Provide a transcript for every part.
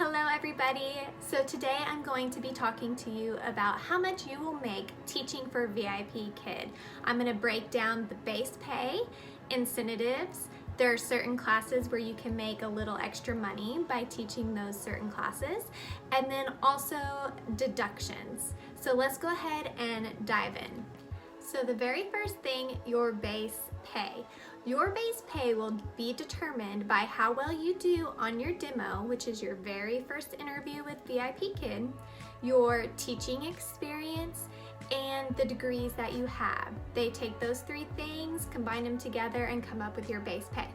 Hello everybody! So today I'm going to be talking to you about how much you will make teaching for VIPKid. I'm going to break down the base pay, incentives. There are certain classes where you can make a little extra money by teaching those certain classes, and then also deductions. So let's go ahead and dive in. So the very first thing, your base pay. Your base pay will be determined by how well you do on your demo, which is your very first interview with VIPKid, your teaching experience, and the degrees that you have. They take those three things, combine them together, and come up with your base pay.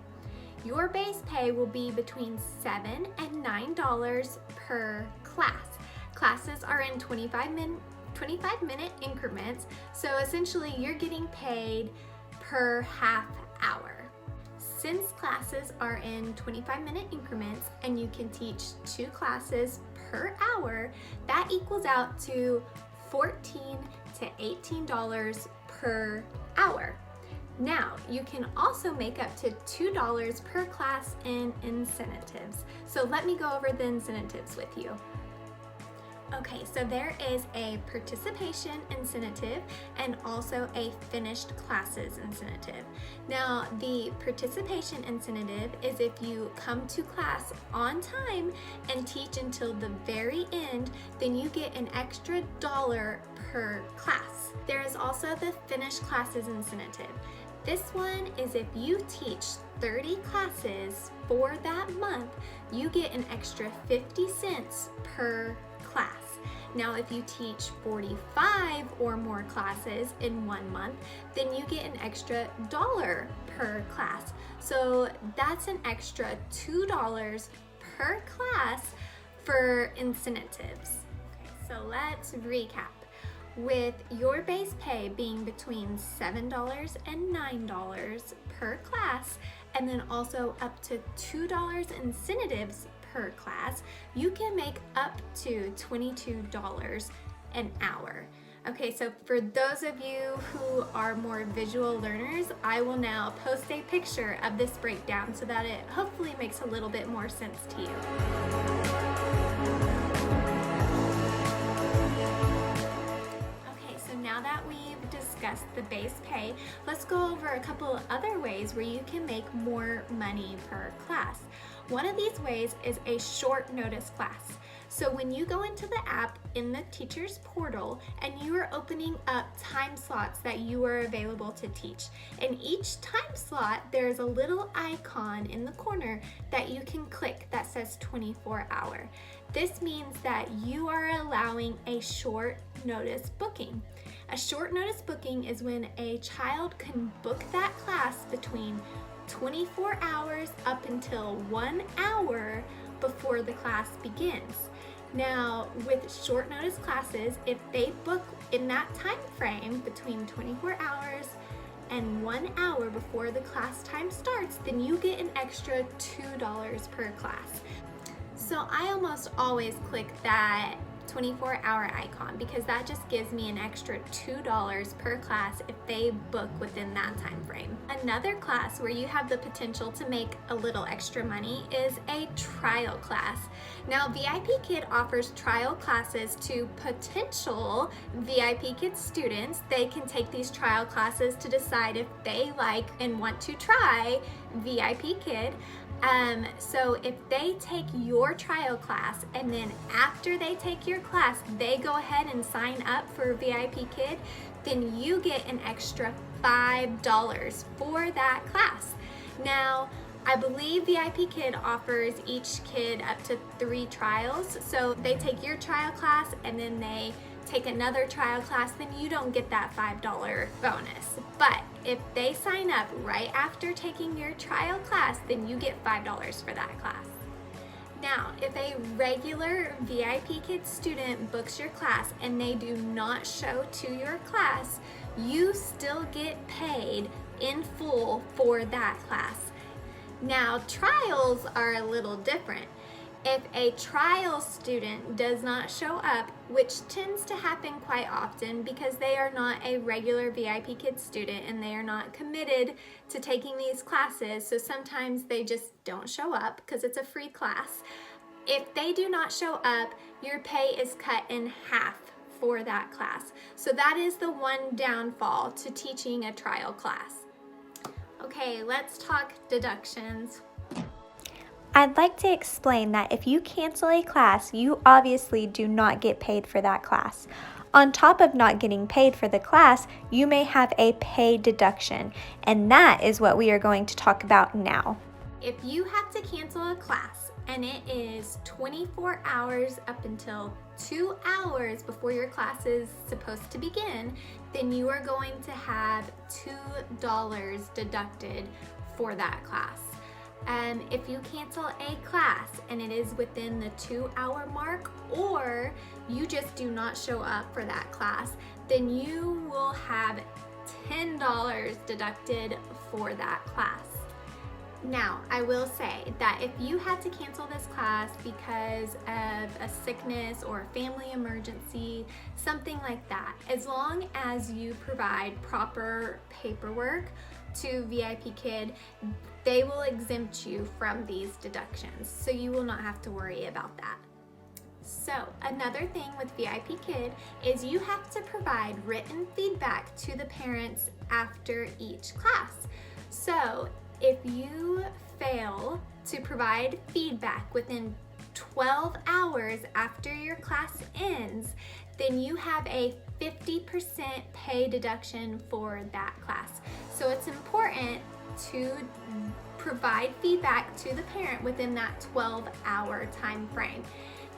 Your base pay will be between $7 and $9 per class. Classes are in 25-minute increments, so essentially you're getting paid per half hour. Since classes are in 25-minute increments and you can teach 2 classes per hour, that equals out to $14 to $18 per hour. Now, you can also make up to $2 per class in incentives. So let me go over the incentives with you. Okay, so there is a participation incentive and also a finished classes incentive. Now, the participation incentive is if you come to class on time and teach until the very end, then you get an extra $1 per class. There is also the finished classes incentive. This one is if you teach 30 classes for that month, you get an extra 50 cents per class. Now, if you teach 45 or more classes in 1 month, then you get an extra $1 per class. So that's an extra $2 per class for incentives. So let's recap. With your base pay being between $7 and $9 per class, and then also up to $2 incentives per class, you can make up to $22 an hour. Okay, so for those of you who are more visual learners, I will now post a picture of this breakdown so that it hopefully makes a little bit more sense to you. Now that we've discussed the base pay, let's go over a couple of other ways where you can make more money per class. One of these ways is a short notice class. So when you go into the app in the teacher's portal and you are opening up time slots that you are available to teach, in each time slot there's a little icon in the corner that you can click that says 24-hour. This means that you are allowing a short notice booking. A short notice booking is when a child can book that class between 24 hours up until 1 hour before the class begins. Now, with short notice classes, if they book in that time frame between 24 hours and 1 hour before the class time starts, then you get an extra $2 per class. So I almost always click that 24-hour icon because that just gives me an extra $2 per class if they book within that time frame. Another class where you have the potential to make a little extra money is a trial class. Now, VIPKid offers trial classes to potential VIPKid students. They can take these trial classes to decide if they like and want to try VIPKid. So if they take your trial class and then after they take your class, they go ahead and sign up for VIPKid, then you get an extra $5 for that class. Now, I believe VIPKid offers each kid up to 3 trials. So they take your trial class and then they take another trial class, then you don't get that $5 bonus. But if they sign up right after taking your trial class, then you get $5 for that class. Now, if a regular VIPKid student books your class and they do not show to your class, you still get paid in full for that class. Now, trials are a little different. If a trial student does not show up, which tends to happen quite often because they are not a regular VIPKid student and they are not committed to taking these classes, so sometimes they just don't show up because it's a free class. If they do not show up, your pay is cut in half for that class. So that is the one downfall to teaching a trial class. Okay, let's talk deductions. I'd like to explain that if you cancel a class, you obviously do not get paid for that class. On top of not getting paid for the class, you may have a pay deduction, and that is what we are going to talk about now. If you have to cancel a class and it is 24 hours up until 2 hours before your class is supposed to begin, then you are going to have $2 deducted for that class. If you cancel a class and it is within the 2-hour mark, or you just do not show up for that class, then you will have $10 deducted for that class. Now, I will say that if you had to cancel this class because of a sickness or a family emergency, something like that, as long as you provide proper paperwork to VIPKid, they will exempt you from these deductions, so you will not have to worry about that. So another thing with VIPKid is you have to provide written feedback to the parents after each class. So if you fail to provide feedback within 12 hours after your class ends, then you have a 50% pay deduction for that class. So it's important to provide feedback to the parent within that 12-hour time frame.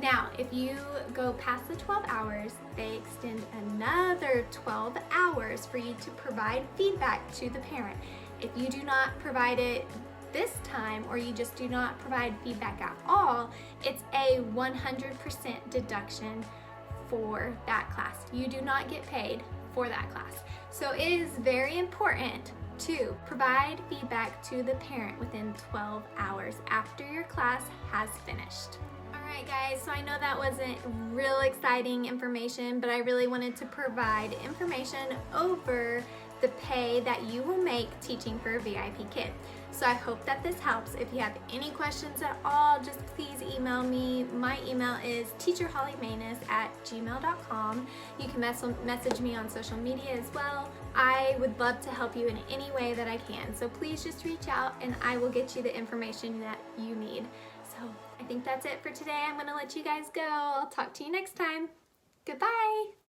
Now, if you go past the 12 hours, they extend another 12 hours for you to provide feedback to the parent. If you do not provide it this time, or you just do not provide feedback at all, it's a 100% deduction for that class. You do not get paid for that class. So it is very important to provide feedback to the parent within 12 hours after your class has finished. Alright guys, so I know that wasn't real exciting information, but I really wanted to provide information over the pay that you will make teaching for a VIPKid. So I hope that this helps. If you have any questions at all, just please email me. My email is teacherhollymanus@gmail.com. You can message me on social media as well. I would love to help you in any way that I can. So please just reach out and I will get you the information that you need. So I think that's it for today. I'm gonna let you guys go. I'll talk to you next time. Goodbye.